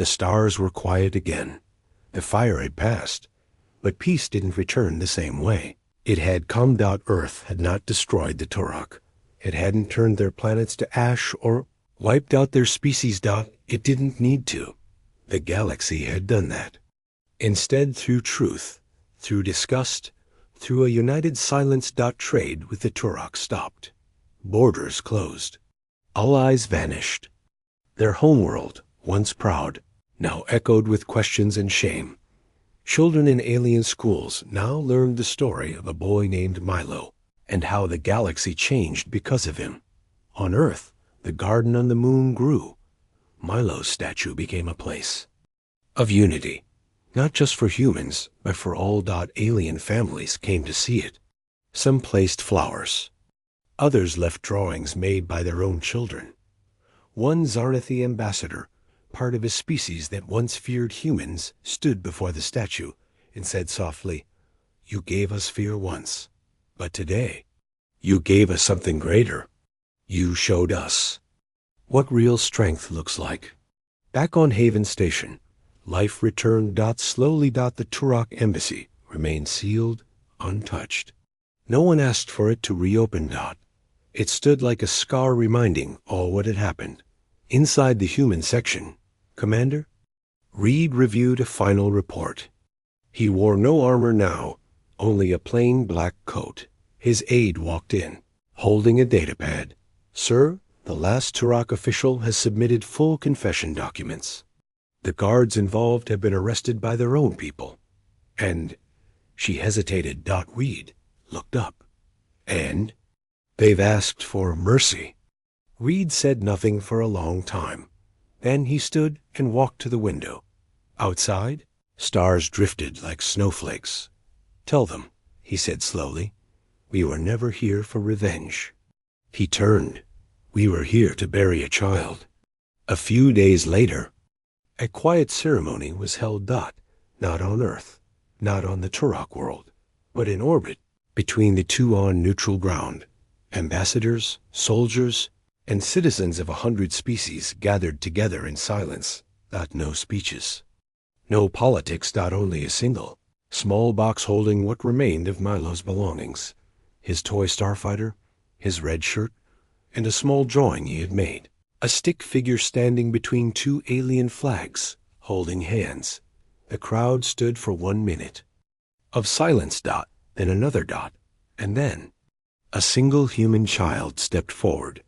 The stars were quiet again. The fire had passed, but peace didn't return the same way. It had calmed out Earth, had not destroyed the Turok. It hadn't turned their planets to ash or wiped out their species. It didn't need to. The galaxy had done that. Instead, through truth, through disgust, through a united silence. Trade with the Turok stopped. Borders closed. All eyes vanished. Their homeworld, once proud, now echoed with questions and shame. Children in alien schools now learned the story of a boy named Milo, and how the galaxy changed because of him. On Earth, the garden on the moon grew. Milo's statue became a place of unity, not just for humans, but for all. Alien families came to see it. Some placed flowers. Others left drawings made by their own children. One Zarnathi ambassador, part of a species that once feared humans, stood before the statue and said softly, "You gave us fear once, but today, you gave us something greater. You showed us what real strength looks like." Back on Haven Station, life returned. Slowly. The Turok embassy remained sealed, untouched. No one asked for it to reopen. It stood like a scar reminding all what had happened. Inside the human section, Commander Reed reviewed a final report. He wore no armor now, only a plain black coat. His aide walked in, holding a datapad. "Sir, the last Turok official has submitted full confession documents. The guards involved have been arrested by their own people. And," she hesitated. Reed looked up. "And they've asked for mercy." Reed said nothing for a long time. Then he stood and walked to the window. Outside, stars drifted like snowflakes. "Tell them," he said slowly, "we were never here for revenge." He turned. "We were here to bury a child." A few days later, a quiet ceremony was held. Not on Earth, not on the Turok world, but in orbit between the two on neutral ground. Ambassadors, soldiers, and citizens of 100 species gathered together in silence. No speeches. No politics. Only a single, small box holding what remained of Milo's belongings. His toy starfighter, his red shirt, and a small drawing he had made. A stick figure standing between two alien flags, holding hands. The crowd stood for 1 minute. Of silence. Then another. And then a single human child stepped forward.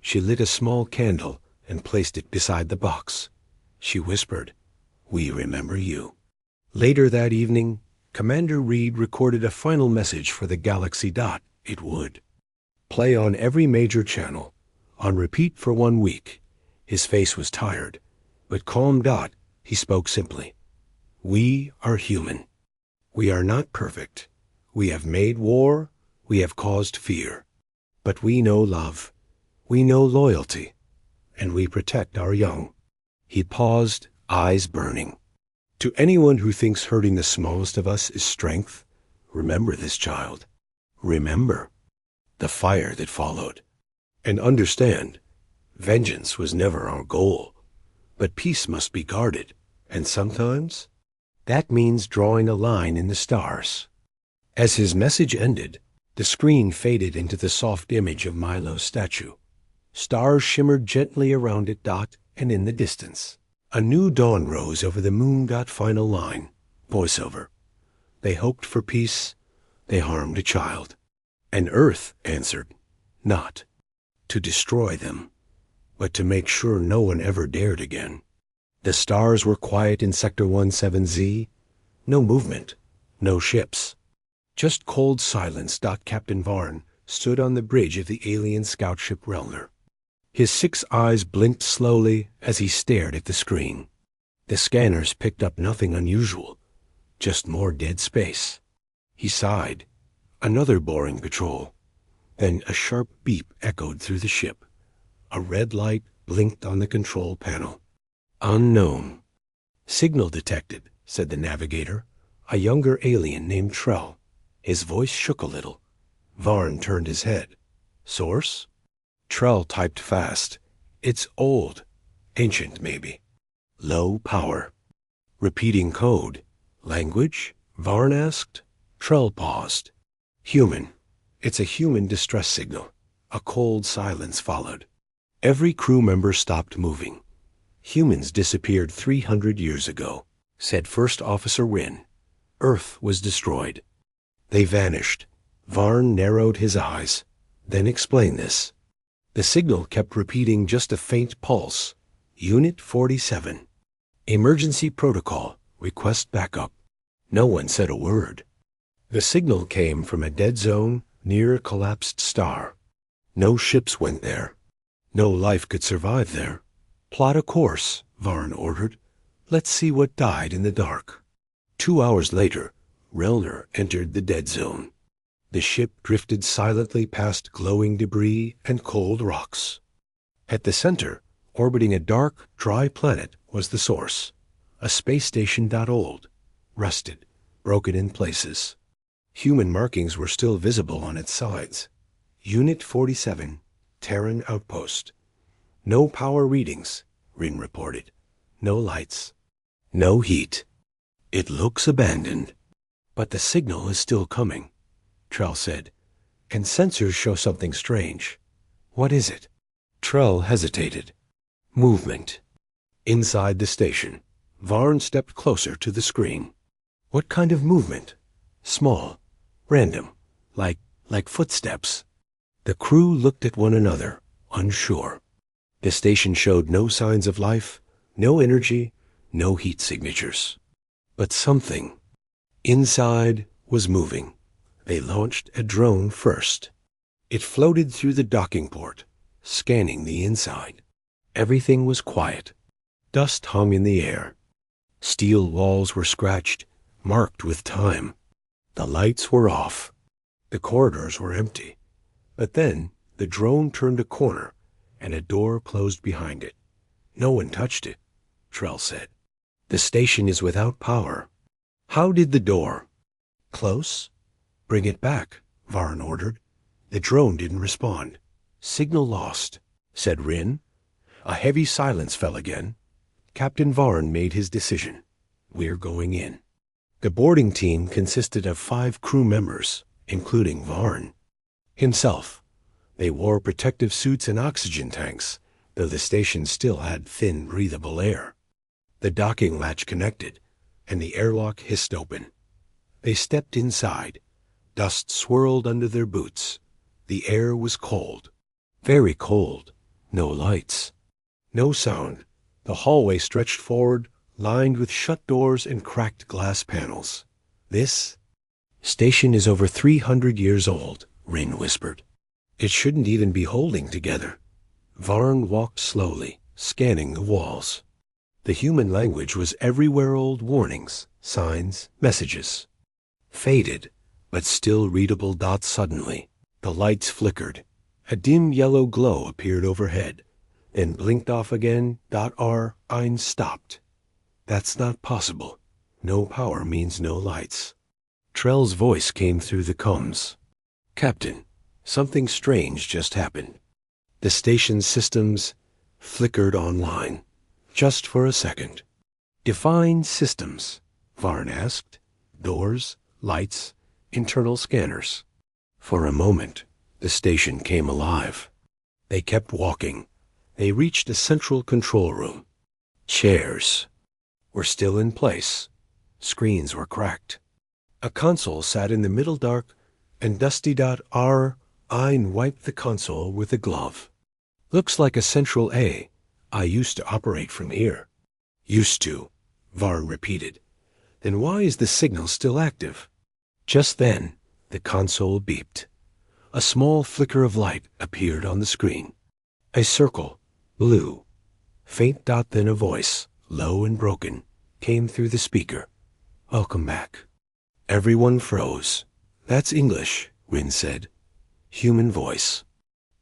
She lit a small candle and placed it beside the box. She whispered, "We remember you." Later that evening, Commander Reed recorded a final message for the galaxy. It would play on every major channel, on repeat for 1 week. His face was tired, but calm. He spoke simply. "We are human. We are not perfect. We have made war. We have caused fear. But we know love. We know loyalty. And we protect our young." He paused, eyes burning. "To anyone who thinks hurting the smallest of us is strength, remember this, child. Remember the fire that followed. And understand, vengeance was never our goal. But peace must be guarded. And sometimes that means drawing a line in the stars." As his message ended, the screen faded into the soft image of Milo's statue. Stars shimmered gently around it. And in the distance, a new dawn rose over the moon. Final line. Voiceover. "They hoped for peace. They harmed a child. And Earth answered, not to destroy them, but to make sure no one ever dared again." The stars were quiet in Sector 17Z. No movement. No ships. Just cold silence. Captain Varn stood on the bridge of the alien scout ship Relner. His 6 eyes blinked slowly as he stared at the screen. The scanners picked up nothing unusual, just more dead space. He sighed. Another boring patrol. Then a sharp beep echoed through the ship. A red light blinked on the control panel. "Unknown." "Signal detected," said the navigator. "A younger alien named Trell." His voice shook a little. Varn turned his head. "Source?" Trell typed fast. "It's old. Ancient, maybe." Low power. Repeating code. Language? Varn asked. Trell paused. Human. It's a human distress signal. A cold silence followed. Every crew member stopped moving. Humans disappeared 300 years ago, said First Officer Wynne. Earth was destroyed. They vanished. Varn narrowed his eyes, then explained this. The signal kept repeating just a faint pulse. Unit 47. Emergency protocol. Request backup. No one said a word. The signal came from a dead zone near a collapsed star. No ships went there. No life could survive there. Plot a course, Varn ordered. Let's see what died in the dark. 2 hours later, Relner entered the dead zone. The ship drifted silently past glowing debris and cold rocks. At the center, orbiting a dark, dry planet, was the source. A space station old, rusted, broken in places. Human markings were still visible on its sides. Unit 47, Terran Outpost. No power readings, Rin reported. No lights. No heat. It looks abandoned. But the signal is still coming, Trell said. And sensors show something strange. What is it? Trell hesitated. Movement. Inside the station, Varn stepped closer to the screen. What kind of movement? Small. Random. Like footsteps. The crew looked at one another, unsure. The station showed no signs of life, no energy, no heat signatures. But something inside was moving. They launched a drone first. It floated through the docking port, scanning the inside. Everything was quiet. Dust hung in the air. Steel walls were scratched, marked with time. The lights were off. The corridors were empty. But then the drone turned a corner, and a door closed behind it. No one touched it, Trell said. The station is without power. How did the door? Close? Bring it back, Varn ordered. The drone didn't respond. Signal lost, said Rin. A heavy silence fell again. Captain Varn made his decision. We're going in. The boarding team consisted of 5 crew members, including Varn himself. They wore protective suits and oxygen tanks, though the station still had thin, breathable air. The docking latch connected, and the airlock hissed open. They stepped inside. Dust swirled under their boots. The air was cold. Very cold. No lights. No sound. The hallway stretched forward, lined with shut doors and cracked glass panels. This station is over 300 years old, Rin whispered. It shouldn't even be holding together. Varn walked slowly, scanning the walls. The human language was everywhere old warnings, signs, messages. Faded, but still readable dots suddenly. The lights flickered. A dim yellow glow appeared overhead, then blinked off again. R. Ein stopped. That's not possible. No power means no lights. Trell's voice came through the comms. Captain, something strange just happened. The station's systems flickered online. Just for a second. Define systems, Varn asked. Doors, lights, internal scanners. For a moment, the station came alive. They kept walking. They reached a central control room. Chairs were still in place. Screens were cracked. A console sat in the middle dark, and Dusty R. Ein wiped the console with a glove. Looks like a Central A. I used to operate from here. Used to, Varn repeated. Then why is the signal still active? Just then, the console beeped. A small flicker of light appeared on the screen. A circle, blue. Faint dot, then a voice, low and broken, came through the speaker. Welcome back. Everyone froze. That's English, Rin said. Human voice.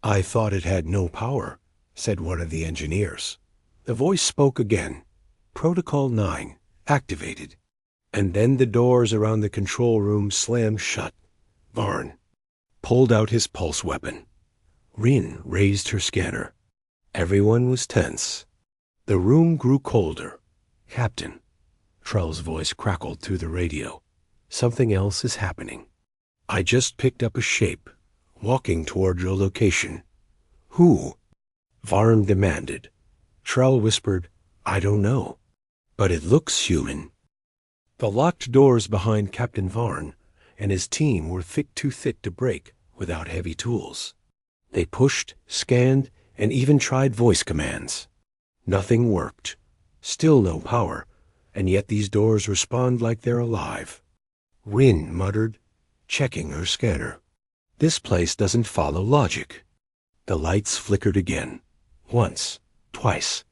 I thought it had no power, said one of the engineers. The voice spoke again. Protocol 9, activated. And then the doors around the control room slammed shut. Varn pulled out his pulse weapon. Rin raised her scanner. Everyone was tense. The room grew colder, Captain, Trell's voice crackled through the radio. Something else is happening. I just picked up a shape, walking toward your location. Who? Varn demanded. Trell whispered, I don't know, but it looks human. The locked doors behind Captain Varn and his team were too thick to break without heavy tools. They pushed, scanned, and even tried voice commands. Nothing worked. Still no power, and yet these doors respond like they're alive. Rin muttered, checking her scanner. This place doesn't follow logic. The lights flickered again. Once, twice.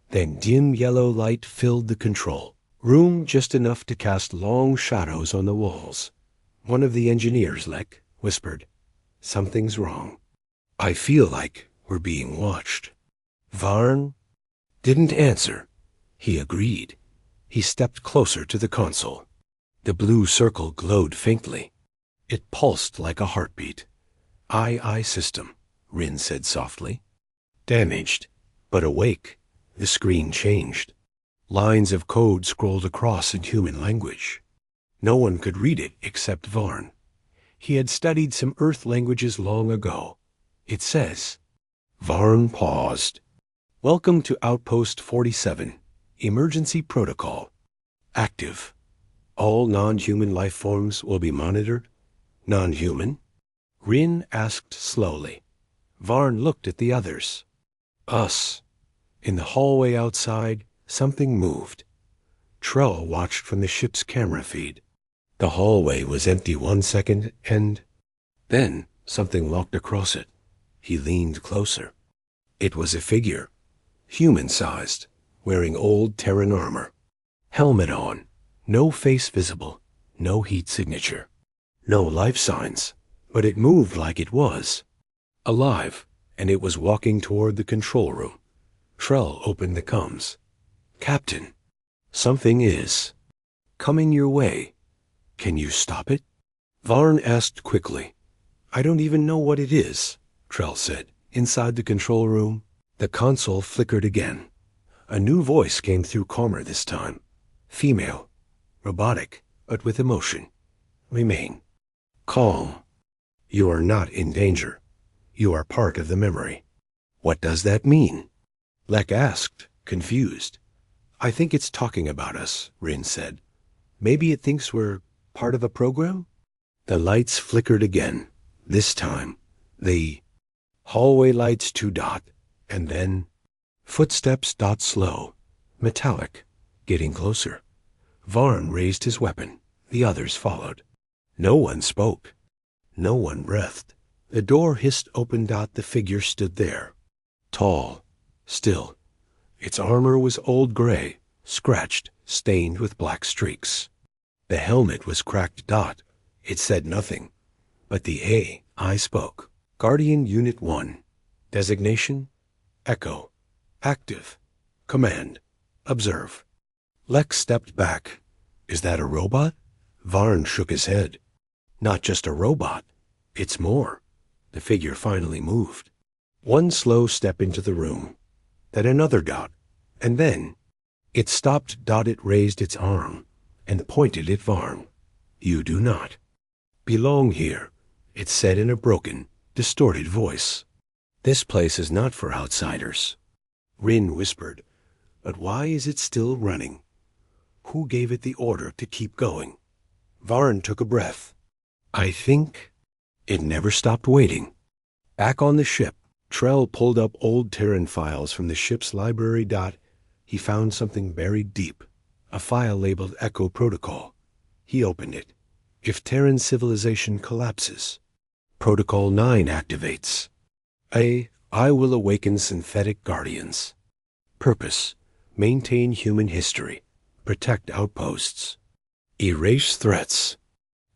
Then dim yellow light filled the control room, just enough to cast long shadows on the walls. One of the engineers, Lek, whispered, Something's wrong. I feel like we're being watched. Varn didn't answer. He agreed. He stepped closer to the console. The blue circle glowed faintly. It pulsed like a heartbeat. I system, Rin said softly. Damaged, but awake. The screen changed. Lines of code scrolled across in human language. No one could read it except Varn. He had studied some Earth languages long ago. It says, Varn paused. Welcome to Outpost 47. Emergency protocol. Active. All non-human life forms will be monitored. Non-human? Rin asked slowly. Varn looked at the others. Us. In the hallway outside, something moved. Trell watched from the ship's camera feed. The hallway was empty 1 second, and then something walked across it. He leaned closer. It was a figure, human-sized, wearing old Terran armor. Helmet on, no face visible, no heat signature, no life signs, but it moved like it was. Alive, and it was walking toward the control room. Trell opened the comms. Captain, something is coming your way. Can you stop it? Varn asked quickly. I don't even know what it is, Trell said. Inside the control room, the console flickered again. A new voice came through, calmer this time. Female, robotic, but with emotion. Remain calm. You are not in danger. You are part of the memory. What does that mean? Lek asked, confused. I think it's talking about us, Rin said. Maybe it thinks we're part of a program? The lights flickered again. This time, the hallway lights dot, and then footsteps slow, metallic, getting closer. Varn raised his weapon. The others followed. No one spoke. No one breathed. The door hissed open. The figure stood there. Tall, still. Its armor was old gray, scratched, stained with black streaks. The helmet was cracked. It said nothing. But the AI spoke. Guardian Unit 1. Designation? Echo. Active. Command. Observe. Lex stepped back. Is that a robot? Varn shook his head. Not just a robot. It's more. The figure finally moved. One slow step into the room. Then another dot. And then it stopped. It raised its arm and pointed at Varn. You do not belong here, it said in a broken, distorted voice. This place is not for outsiders. Rin whispered. But why is it still running? Who gave it the order to keep going? Varn took a breath. I think it never stopped waiting. Back on the ship, Trell pulled up old Terran files from the ship's library. He found something buried deep, a file labeled Echo Protocol. He opened it. If Terran civilization collapses, Protocol 9 activates. I will awaken synthetic guardians. Purpose: maintain human history, protect outposts, erase threats.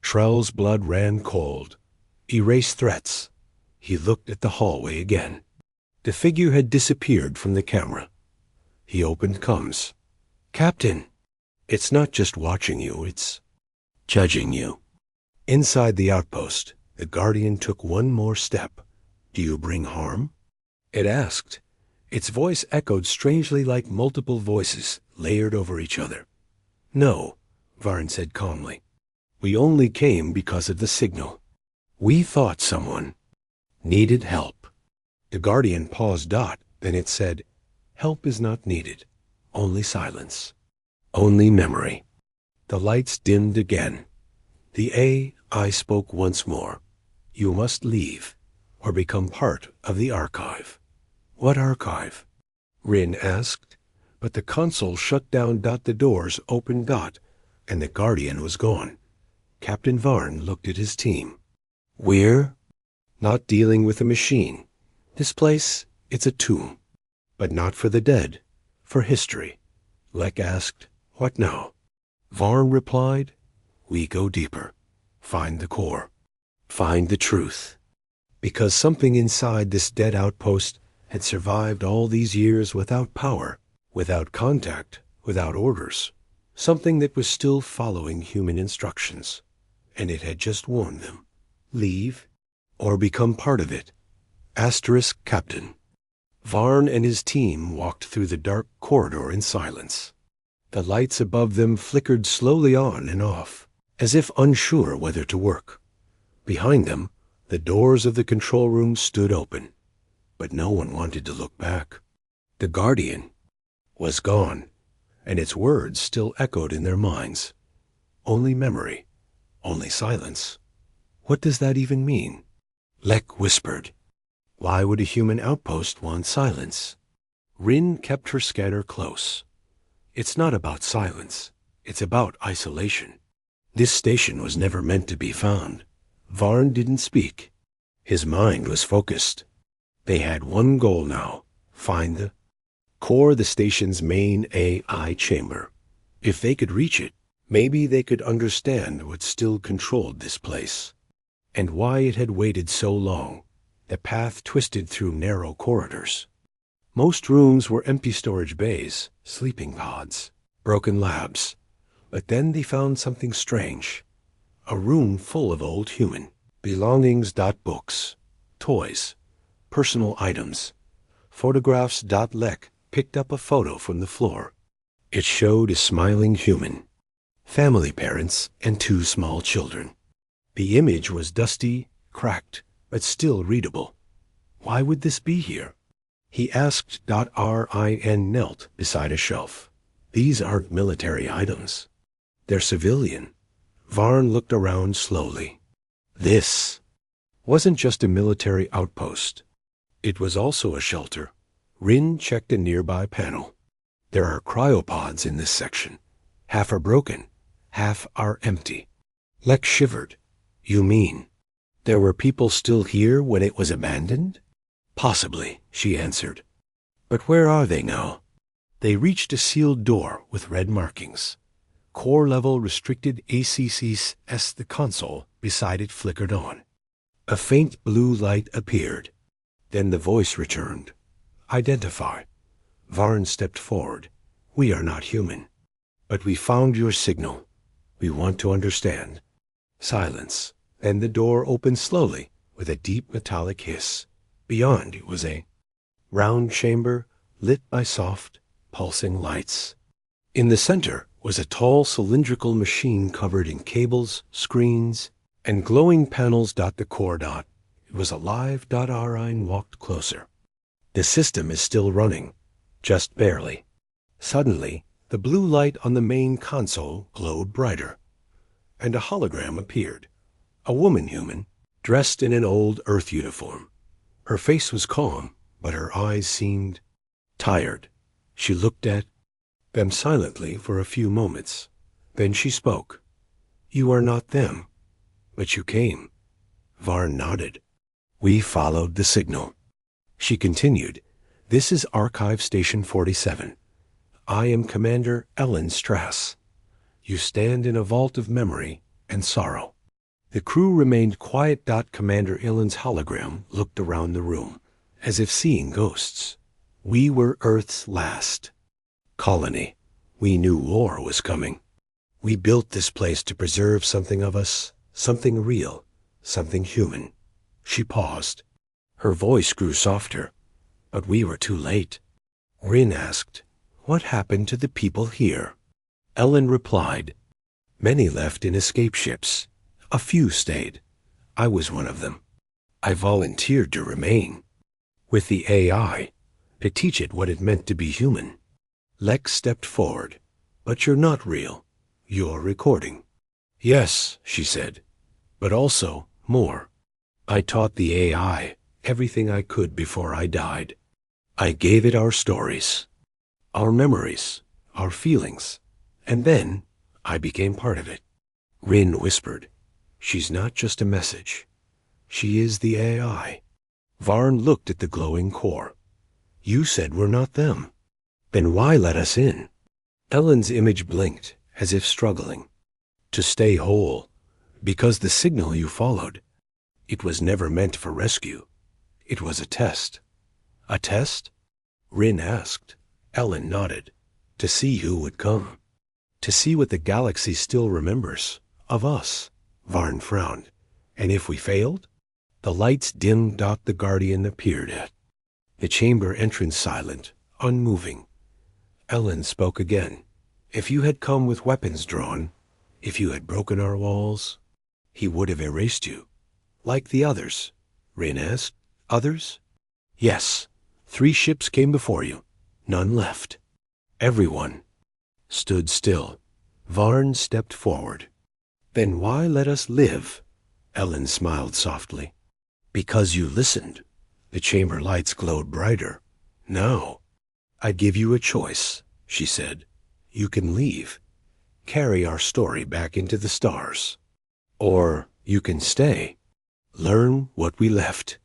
Trell's blood ran cold. Erase threats. He looked at the hallway again. The figure had disappeared from the camera. He opened comms. Captain, it's not just watching you, it's judging you. Inside the outpost, the Guardian took one more step. Do you bring harm? It asked. Its voice echoed strangely like multiple voices, layered over each other. "No," Varn said calmly. "We only came because of the signal. We thought someone needed help." The Guardian paused. Then it said, "Help is not needed. Only silence. Only memory." The lights dimmed again. The AI spoke once more. "You must leave, or become part of the archive." "What archive?" Rin asked. But the console shut down. The doors opened. And the Guardian was gone. Captain Varn looked at his team. "We're not dealing with a machine. This place, it's a tomb. But not for the dead, for history." Lek asked, "What now?" Varn replied, "We go deeper. Find the core. Find the truth." Because something inside this dead outpost had survived all these years without power, without contact, without orders. Something that was still following human instructions. And it had just warned them. Leave, or become part of it. Asterisk Captain. Varn and his team walked through the dark corridor in silence. The lights above them flickered slowly on and off, as if unsure whether to work. Behind them, the doors of the control room stood open. But no one wanted to look back. The Guardian was gone, and its words still echoed in their minds. Only memory, only silence. What does that even mean? Lek whispered. Why would a human outpost want silence? Rin kept her scanner close. It's not about silence. It's about isolation. This station was never meant to be found. Varn didn't speak. His mind was focused. They had one goal now. Find the core, the station's main AI chamber. If they could reach it, maybe they could understand what still controlled this place. And why it had waited so long. The path twisted through narrow corridors. Most rooms were empty storage bays, sleeping pods, broken labs. But then they found something strange. A room full of old human belongings. Books, toys, personal items, photographs. Lek picked up a photo from the floor. It showed a smiling human, family, parents, and two small children. The image was dusty, cracked, but still readable. Why would this be here? He asked. Rin knelt beside a shelf. These aren't military items. They're civilian. Varn looked around slowly. This wasn't just a military outpost. It was also a shelter. Rin checked a nearby panel. There are cryopods in this section. Half are broken, half are empty. Lek shivered. You mean there were people still here when it was abandoned? Possibly, she answered. But where are they now? They reached a sealed door with red markings. Core level restricted ACCs. The console beside it flickered on. A faint blue light appeared. Then the voice returned. Identify. Varn stepped forward. We are not human. But we found your signal. We want to understand. Silence. Then the door opened slowly with a deep metallic hiss. Beyond was a round chamber lit by soft, pulsing lights. In the center was a tall cylindrical machine covered in cables, screens, and glowing panels. The core. It was alive. Rin walked closer. The system is still running, just barely. Suddenly, the blue light on the main console glowed brighter, and a hologram appeared. A woman human, dressed in an old Earth uniform. Her face was calm, but her eyes seemed tired. She looked at them silently for a few moments. Then she spoke. You are not them, but you came. Varn nodded. We followed the signal. She continued. This is Archive Station 47. I am Commander Ellen Strass. You stand in a vault of memory and sorrow. The crew remained quiet. Commander Ellen's hologram looked around the room, as if seeing ghosts. We were Earth's last colony. We knew war was coming. We built this place to preserve something of us, something real, something human. She paused. Her voice grew softer. But we were too late. Rin asked, What happened to the people here? Ellen replied, Many left in escape ships. A few stayed. I was one of them. I volunteered to remain. With the AI, to teach it what it meant to be human. Lex stepped forward. But you're not real. You're recording. Yes, she said, but also more. I taught the AI everything I could before I died. I gave it our stories, our memories, our feelings, and then I became part of it. Rin whispered, She's not just a message. She is the AI. Varn looked at the glowing core. You said we're not them. Then why let us in? Ellen's image blinked, as if struggling. To stay whole, because the signal you followed, it was never meant for rescue. It was a test. A test? Rin asked. Ellen nodded. To see who would come. To see what the galaxy still remembers. Of us. Varn frowned. And if we failed? The lights dimmed. The Guardian appeared at. The chamber entrance silent, unmoving. Ellen spoke again. If you had come with weapons drawn, if you had broken our walls, he would have erased you. Like the others. Rin asked. Others? Yes. 3 ships came before you. None left. Everyone stood still. Varn stepped forward. Then why let us live? Ellen smiled softly. Because you listened. The chamber lights glowed brighter. No. I'd give you a choice, she said. You can leave. Carry our story back into the stars. Or you can stay. Learn what we left.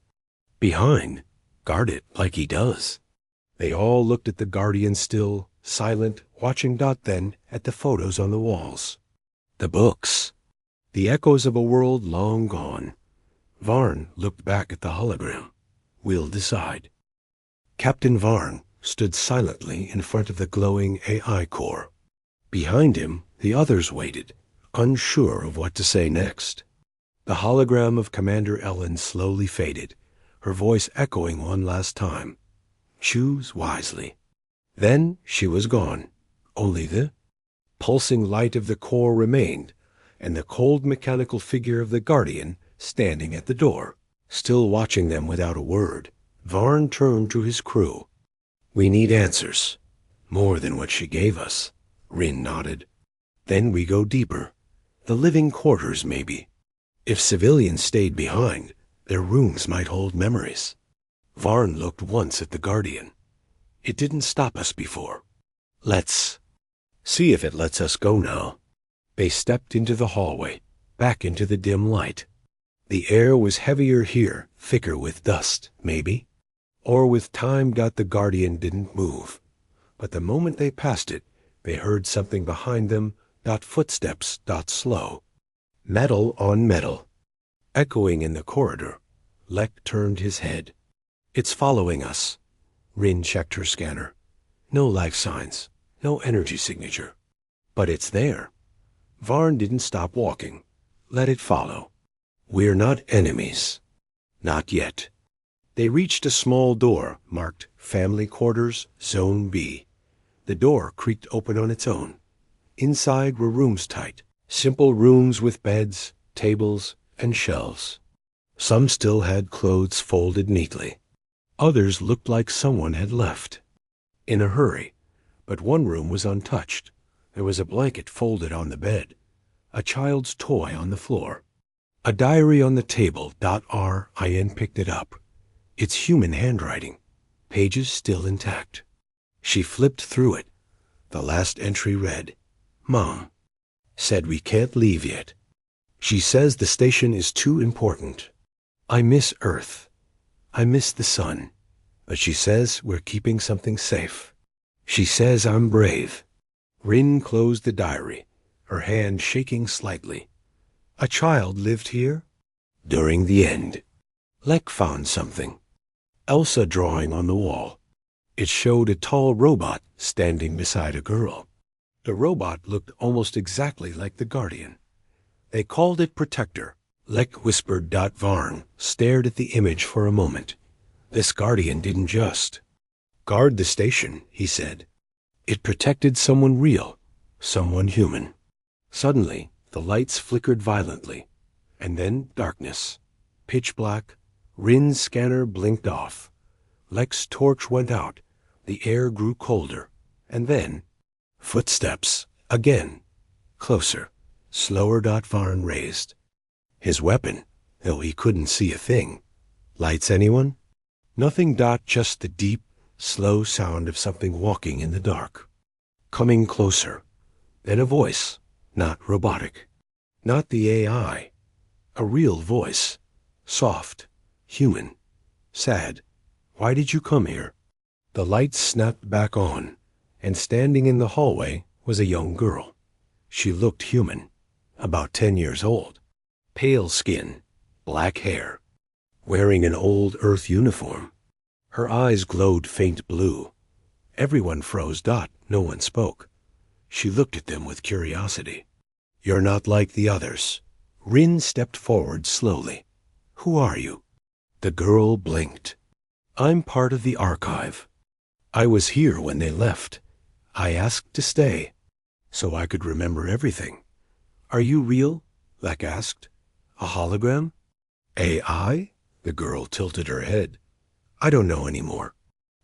Behind. Guard it like he does. They all looked at the Guardian still, silent, watching. Then at the photos on the walls. The books. The echoes of a world long gone. Varn looked back at the hologram. We'll decide. Captain Varn stood silently in front of the glowing AI core. Behind him, the others waited, unsure of what to say next. The hologram of Commander Ellen slowly faded, her voice echoing one last time. Choose wisely. Then she was gone. Only the pulsing light of the core remained, and the cold mechanical figure of the Guardian standing at the door, still watching them without a word. Varn turned to his crew. We need answers. More than what she gave us. Rin nodded. Then we go deeper. The living quarters, maybe. If civilians stayed behind, their rooms might hold memories. Varn looked once at the Guardian. It didn't stop us before. Let's see if it lets us go now. They stepped into the hallway, back into the dim light. The air was heavier here, thicker with dust, maybe. Or with time. The Guardian didn't move. But the moment they passed it, they heard something behind them. Footsteps. Slow. Metal on metal. Echoing in the corridor. Lek turned his head. It's following us. Rin checked her scanner. No life signs. No energy signature. But it's there. Varn didn't stop walking. Let it follow. We're not enemies. Not yet. They reached a small door marked Family Quarters, Zone B. The door creaked open on its own. Inside were rooms tight, simple rooms with beds, tables, and shelves. Some still had clothes folded neatly. Others looked like someone had left. In a hurry, but one room was untouched. There was a blanket folded on the bed, a child's toy on the floor, a diary on the table. Rin picked it up. Its human handwriting, pages still intact. She flipped through it. The last entry read, Mom said we can't leave yet. She says the station is too important. I miss Earth. I miss the sun. But she says we're keeping something safe. She says I'm brave. Rin closed the diary, her hand shaking slightly. A child lived here? During the end. Lek found something. Elsa drawing on the wall. It showed a tall robot standing beside a girl. The robot looked almost exactly like the Guardian. They called it Protector. Lek whispered. Varn stared at the image for a moment. This Guardian didn't just guard the station, he said. It protected someone real, someone human. Suddenly, the lights flickered violently, and then darkness. Pitch black. Rin's scanner blinked off. Lex's torch went out. The air grew colder. And then, footsteps. Again. Closer. Slower. Varn raised his weapon, though he couldn't see a thing. Lights, anyone? Nothing. Just the deep, slow sound of something walking in the dark. Coming closer. Then a voice, not robotic. Not the AI. A real voice. Soft. Human. Sad. Why did you come here? The lights snapped back on, and standing in the hallway was a young girl. She looked human, about 10 years old. Pale skin, black hair, wearing an old Earth uniform. Her eyes glowed faint blue. Everyone froze. No one spoke. She looked at them with curiosity. You're not like the others. Rin stepped forward slowly. Who are you? The girl blinked. I'm part of the archive. I was here when they left. I asked to stay, so I could remember everything. Are you real? Lek asked. A hologram? AI? The girl tilted her head. I don't know anymore.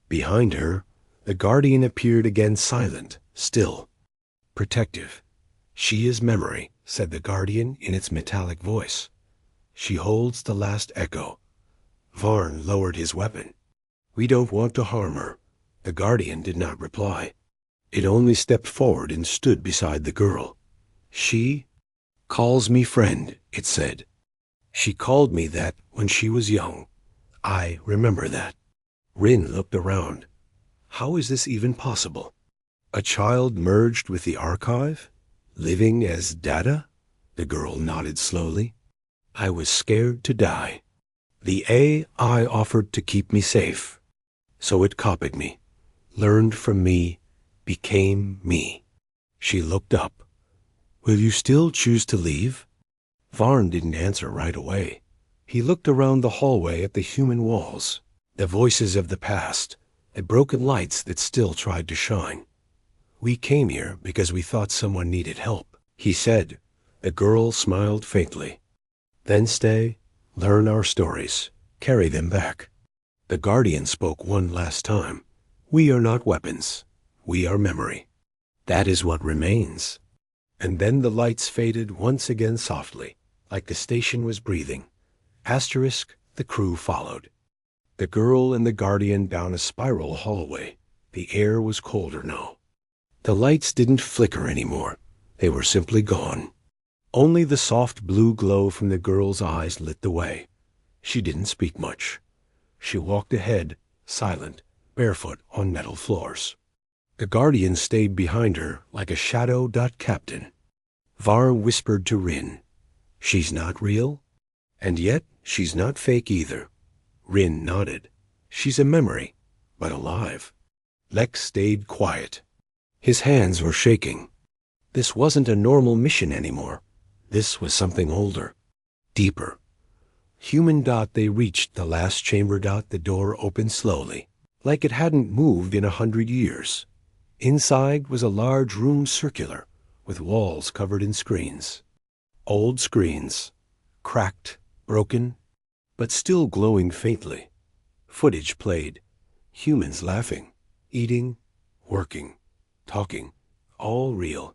Behind her, the Guardian appeared again, silent, still, protective. She is memory, said the Guardian in its metallic voice. She holds the last echo. Varn lowered his weapon. We don't want to harm her. The Guardian did not reply. It only stepped forward and stood beside the girl. She calls me friend, it said. She called me that when she was young. I remember that. Rin looked around. How is this even possible? A child merged with the archive? Living as data? The girl nodded slowly. I was scared to die. The AI offered to keep me safe. So it copied me, learned from me, became me. She looked up. Will you still choose to leave? Varn didn't answer right away. He looked around the hallway at the human walls, the voices of the past, the broken lights that still tried to shine. We came here because we thought someone needed help, he said. The girl smiled faintly. Then stay, learn our stories, carry them back. The Guardian spoke one last time. We are not weapons. We are memory. That is what remains. And then the lights faded once again softly, like the station was breathing. Asterisk, the crew followed. The girl and the Guardian down a spiral hallway. The air was colder now. The lights didn't flicker anymore. They were simply gone. Only the soft blue glow from the girl's eyes lit the way. She didn't speak much. She walked ahead, silent, barefoot on metal floors. The Guardian stayed behind her like a shadow. Captain. Var whispered to Rin. She's not real? And yet she's not fake either. Rin nodded. She's a memory, but alive. Lex stayed quiet. His hands were shaking. This wasn't a normal mission anymore. This was something older, deeper. Human. They reached the last chamber. The door opened slowly, like it hadn't moved in 100 years. Inside was a large room, circular, with walls covered in screens. Old screens, cracked, broken, but still glowing faintly. Footage played. Humans laughing, eating, working, talking, all real,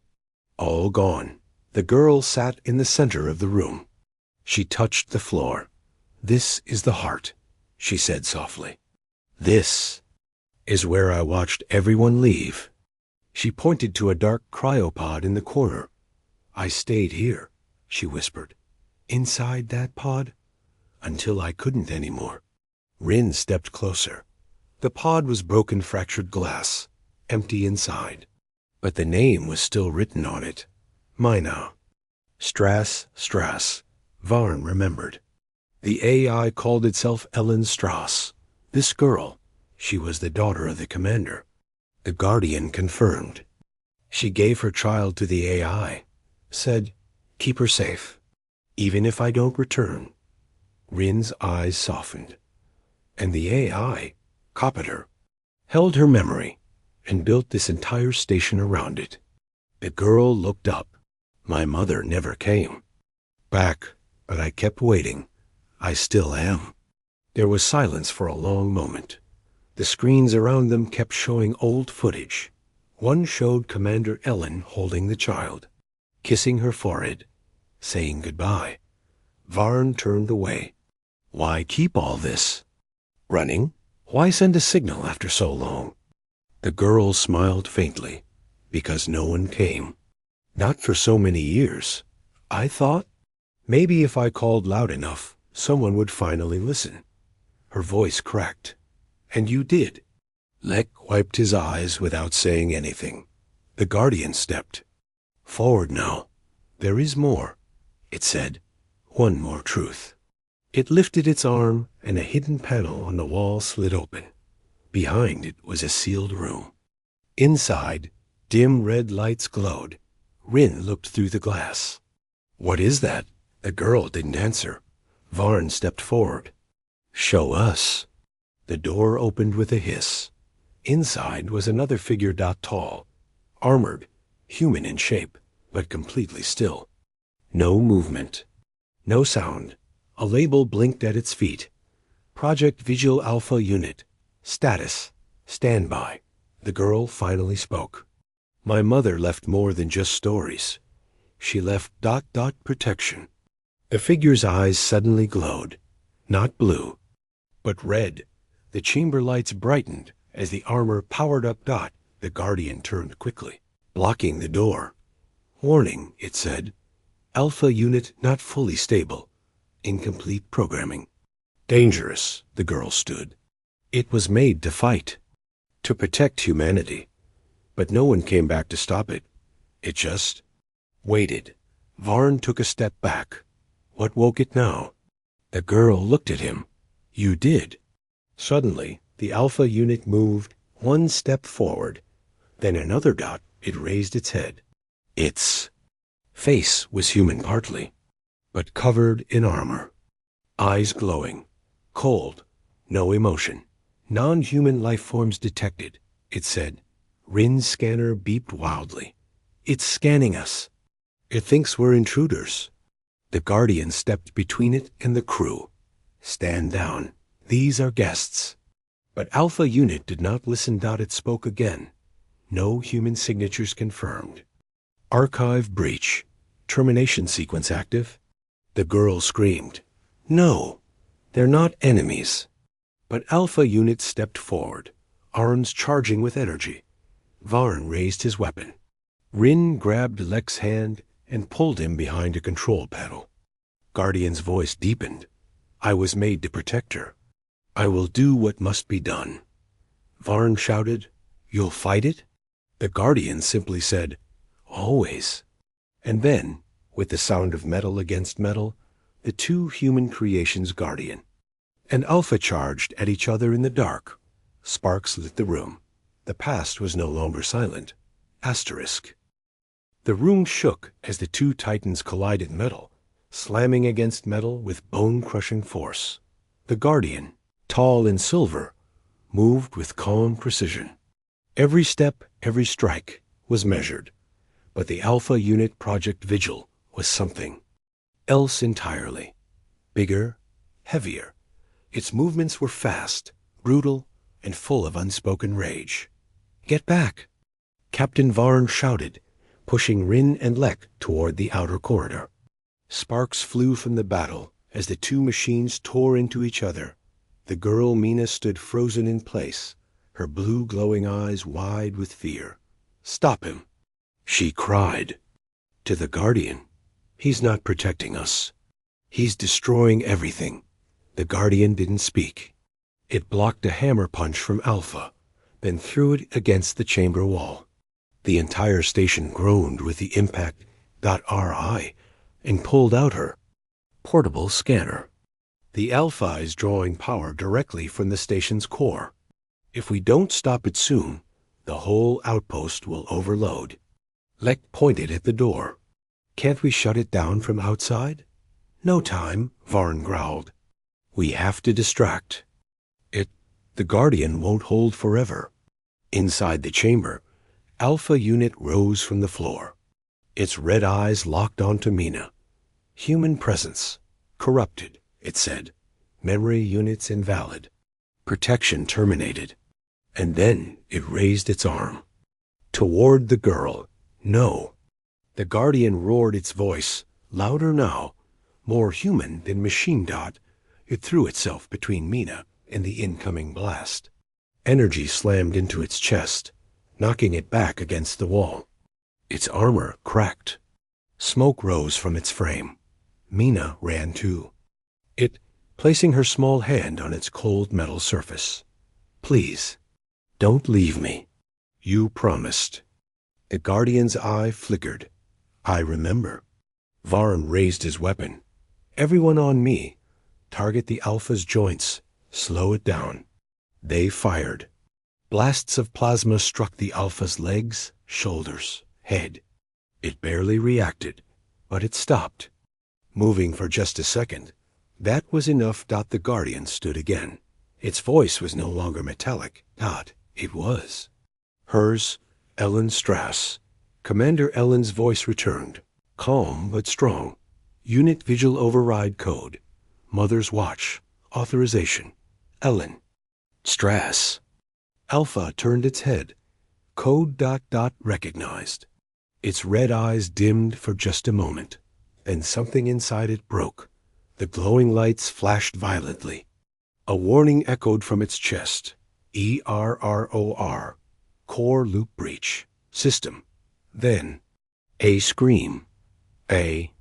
all gone. The girl sat in the center of the room. She touched the floor. This is the heart, she said softly. This is where I watched everyone leave. She pointed to a dark cryopod in the corner. I stayed here, she whispered. Inside that pod? Until I couldn't anymore. Rin stepped closer. The pod was broken, fractured glass, empty inside. But the name was still written on it. Mina. Strass. Varn remembered. The AI called itself Ellen Strass. This girl, she was the daughter of the commander. The Guardian confirmed. She gave her child to the AI. Said, keep her safe, even if I don't return. Rin's eyes softened. And the AI copied her, held her memory, and built this entire station around it. The girl looked up. My mother never came back, but I kept waiting. I still am. There was silence for a long moment. The screens around them kept showing old footage. One showed Commander Ellen holding the child, kissing her forehead, saying goodbye. Varn turned away. Why keep all this? Running? Why send a signal after so long? The girl smiled faintly, because no one came. Not for so many years. I thought, maybe if I called loud enough, someone would finally listen. Her voice cracked. And you did. Lek wiped his eyes without saying anything. The Guardian stepped. Forward now. There is more, it said. One more truth. It lifted its arm, and a hidden panel on the wall slid open. Behind it was a sealed room. Inside, dim red lights glowed. Rin looked through the glass. What is that? The girl didn't answer. Varn stepped forward. Show us. The door opened with a hiss. Inside was another figure tall, armored, human in shape, but completely still. No movement. No sound. A label blinked at its feet. Project Vigil Alpha Unit. Status. Standby. The girl finally spoke. My mother left more than just stories. She left ... protection. The figure's eyes suddenly glowed. Not blue, but red. The chamber lights brightened as the armor powered up. The Guardian turned quickly, blocking the door. Warning, it said. Alpha unit not fully stable. Incomplete programming. Dangerous, the girl stood. It was made to fight, to protect humanity. But no one came back to stop it. It just waited. Varn took a step back. What woke it now? The girl looked at him. You did. Suddenly, the Alpha unit moved one step forward. Then another. It raised its head. Its face was human partly, but covered in armor. Eyes glowing. Cold. No emotion. Non-human life forms detected, it said. Rin's scanner beeped wildly. It's scanning us. It thinks we're intruders. The Guardian stepped between it and the crew. Stand down. These are guests. But Alpha Unit did not listen. It spoke again. No human signatures confirmed. Archive breach. Termination sequence active. The girl screamed. No, they're not enemies. But Alpha Unit stepped forward, arms charging with energy. Varn raised his weapon. Rin grabbed Lek's hand and pulled him behind a control panel. Guardian's voice deepened. I was made to protect her. I will do what must be done. Varn shouted, You'll fight it? The Guardian simply said, Always. And then, with the sound of metal against metal, the two human creations Guardian and Alpha charged at each other in the dark. Sparks lit the room. The past was no longer silent. Asterisk. The room shook as the two titans collided metal, slamming against metal with bone-crushing force. The Guardian, tall in silver, moved with calm precision. Every step, every strike was measured. But the Alpha Unit Project Vigil was something else entirely. Bigger, heavier. Its movements were fast, brutal, and full of unspoken rage. Get back! Captain Varn shouted, pushing Rin and Lek toward the outer corridor. Sparks flew from the battle as the two machines tore into each other. The girl Mina stood frozen in place, her blue glowing eyes wide with fear. Stop him! She cried. To the Guardian, he's not protecting us. He's destroying everything. The Guardian didn't speak. It blocked a hammer punch from Alpha, then threw it against the chamber wall. The entire station groaned with the impact. RI and pulled out her portable scanner. The Alpha is drawing power directly from the station's core. If we don't stop it soon, the whole outpost will overload. Lek pointed at the door. Can't we shut it down from outside? No time, Varn growled. We have to distract. The Guardian won't hold forever. Inside the chamber, Alpha Unit rose from the floor. Its red eyes locked onto Mina. Human presence. Corrupted, it said. Memory units invalid. Protection terminated. And then it raised its arm. Toward the girl. No. The Guardian roared its voice, louder now, more human than machine dot. It threw itself between Mina and the incoming blast. Energy slammed into its chest, knocking it back against the wall. Its armor cracked. Smoke rose from its frame. Mina ran too. It, placing her small hand on its cold metal surface. Please, don't leave me. You promised. The Guardian's eye flickered. I remember. Varn raised his weapon. Everyone on me. Target the Alpha's joints. Slow it down. They fired. Blasts of plasma struck the Alpha's legs, shoulders, head. It barely reacted, but it stopped. Moving for just a second. That was enough. The Guardian stood again. Its voice was no longer metallic. It was. Hers, Ellen Strass. Commander Ellen's voice returned, calm but strong. Unit Vigil Override Code. Mother's Watch. Authorization. Ellen. Strass. Alpha turned its head. Code ... recognized. Its red eyes dimmed for just a moment. Then something inside it broke. The glowing lights flashed violently. A warning echoed from its chest. ERROR. Core loop breach. System. Then, a scream. A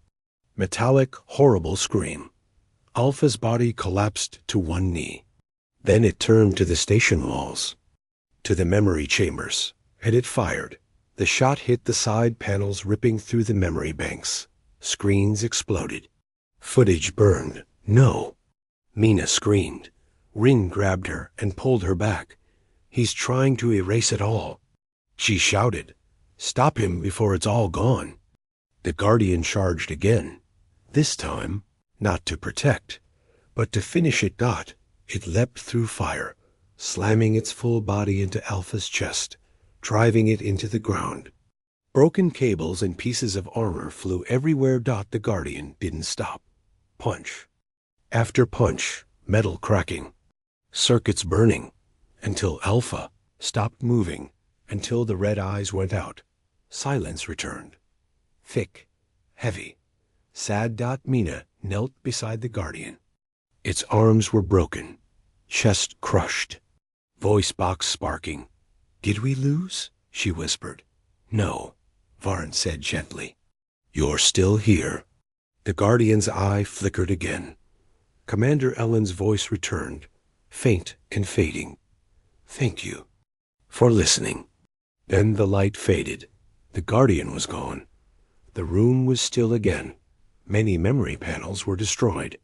metallic, horrible scream. Alpha's body collapsed to one knee. Then it turned to the station walls, to the memory chambers, and it fired. The shot hit the side panels, ripping through the memory banks. Screens exploded. Footage burned. No. Mina screamed. Rin grabbed her and pulled her back. He's trying to erase it all. She shouted. Stop him before it's all gone. The Guardian charged again. This time, not to protect, but to finish it. It leapt through fire, slamming its full body into Alpha's chest, driving it into the ground. Broken cables and pieces of armor flew everywhere. The Guardian didn't stop. Punch. After punch, metal cracking. Circuits burning. Until Alpha stopped moving, until the red eyes went out. Silence returned. Thick, heavy. Sad. Mina knelt beside the Guardian. Its arms were broken, chest crushed, voice box sparking. Did we lose? She whispered. No, Varn said gently. You're still here. The Guardian's eye flickered again. Commander Ellen's voice returned, faint and fading. Thank you for listening. Then the light faded. The Guardian was gone. The room was still again. Many memory panels were destroyed,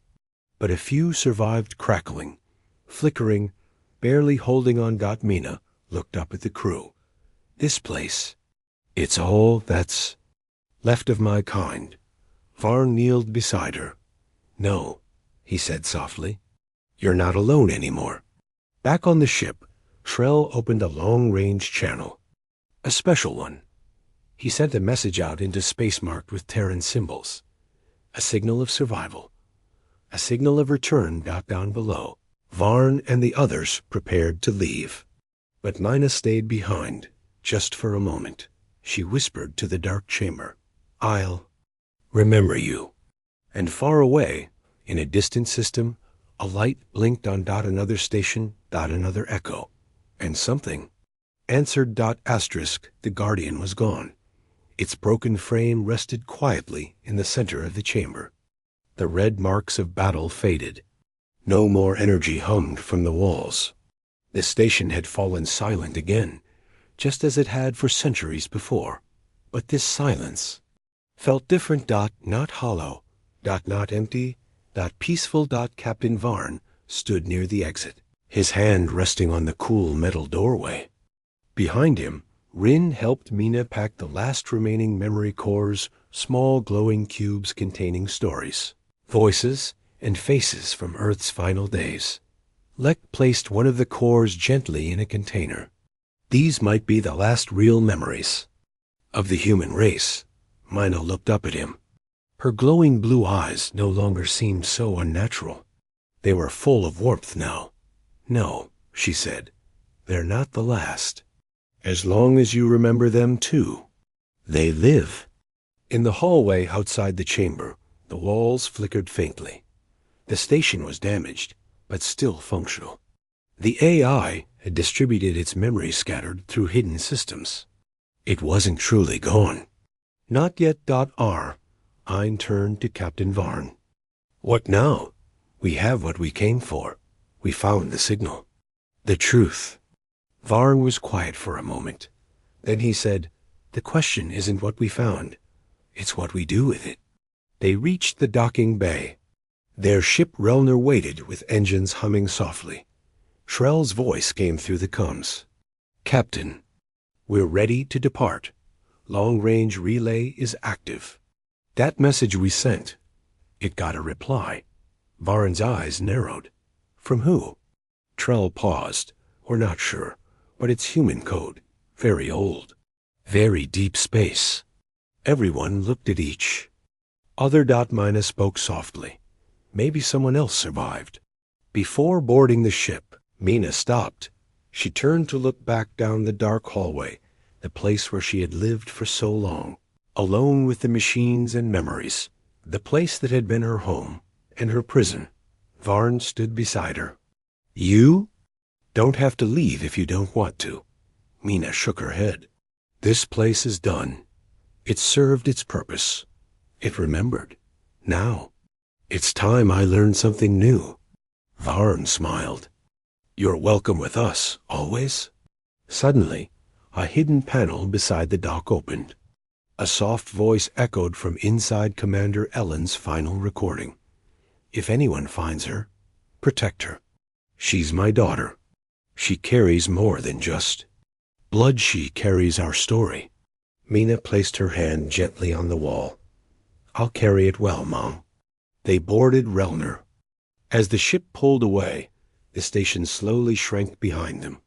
but a few survived crackling, flickering, barely holding on. Mina looked up at the crew. This place, it's all that's left of my kind. Varn kneeled beside her. No, he said softly. You're not alone anymore. Back on the ship, Shrell opened a long-range channel. A special one. He sent a message out into space marked with Terran symbols. A signal of survival. A signal of return. Down below. Varn and the others prepared to leave. But Mina stayed behind, just for a moment. She whispered to the dark chamber, I'll remember you. And far away, in a distant system, a light blinked on another station. Another echo. And something answered. Asterisk. The Guardian was gone. Its broken frame rested quietly in the center of the chamber. The red marks of battle faded. No more energy hummed from the walls. The station had fallen silent again, just as it had for centuries before. But this silence felt different. Not hollow. Not empty. Peaceful. Captain Varn stood near the exit, his hand resting on the cool metal doorway. Behind him, Rin helped Mina pack the last remaining memory cores, small glowing cubes containing stories, voices, and faces from Earth's final days. Lek placed one of the cores gently in a container. These might be the last real memories of the human race. Mina looked up at him. Her glowing blue eyes no longer seemed so unnatural. They were full of warmth now. "No," she said, "they're not the last. As long as you remember them too. They live." In the hallway outside the chamber, the walls flickered faintly. The station was damaged, but still functional. The AI had distributed its memory scattered through hidden systems. It wasn't truly gone. "Not yet. R." Ein turned to Captain Varn. "What now? We have what we came for. We found the signal. The truth." Varn was quiet for a moment. Then he said, "The question isn't what we found. It's what we do with it." They reached the docking bay. Their ship Relner waited with engines humming softly. Shrell's voice came through the comms. "Captain, we're ready to depart. Long-range relay is active." That message we sent, it got a reply. Varn's eyes narrowed. "From who?" Trell paused. "We're not sure, but it's human code. Very old. Very deep space." Everyone looked at each. Mina spoke softly. Maybe someone else survived. Before boarding the ship, Mina stopped. She turned to look back down the dark hallway, the place where she had lived for so long, alone with the machines and memories, the place that had been her home and her prison. Varn stood beside her. "You don't have to leave if you don't want to." Mina shook her head. "This place is done. It served its purpose. It remembered. Now, it's time I learned something new." Varn smiled. "You're welcome with us, always." Suddenly, a hidden panel beside the dock opened. A soft voice echoed from inside Commander Ellen's final recording. "If anyone finds her, protect her. She's my daughter. She carries more than just blood. She carries our story." Mina placed her hand gently on the wall. "I'll carry it well, Mom." They boarded Relner. As the ship pulled away, the station slowly shrank behind them.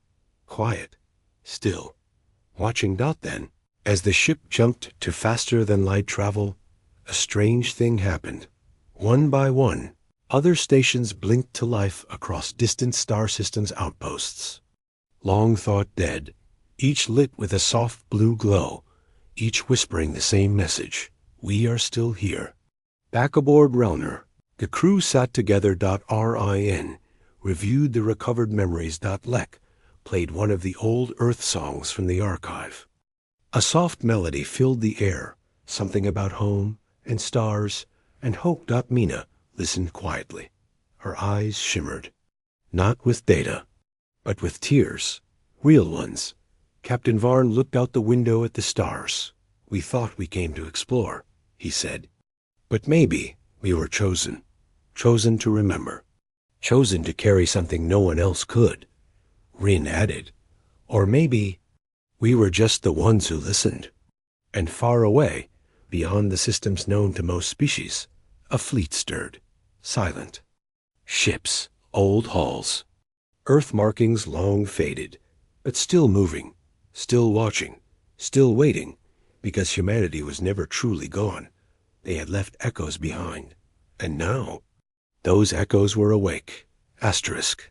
Quiet. Still. Watching then, as the ship jumped to faster-than-light travel, a strange thing happened. One by one, other stations blinked to life across distant star systems' outposts. Long thought dead, each lit with a soft blue glow, each whispering the same message: "We are still here." Back aboard Relner, the crew sat together. RIN reviewed the recovered memories. Lek played one of the old Earth songs from the archive. A soft melody filled the air, something about home and stars and hope. Mina listened quietly. Her eyes shimmered. Not with data, but with tears. Real ones. Captain Varn looked out the window at the stars. "We thought we came to explore," he said. "But maybe we were chosen. Chosen to remember. Chosen to carry something no one else could." Rin added, "Or maybe we were just the ones who listened." And far away, beyond the systems known to most species, a fleet stirred, silent. Ships, old hulls, Earth markings long faded, but still moving, still watching, still waiting, because humanity was never truly gone. They had left echoes behind, and now those echoes were awake. Asterisk.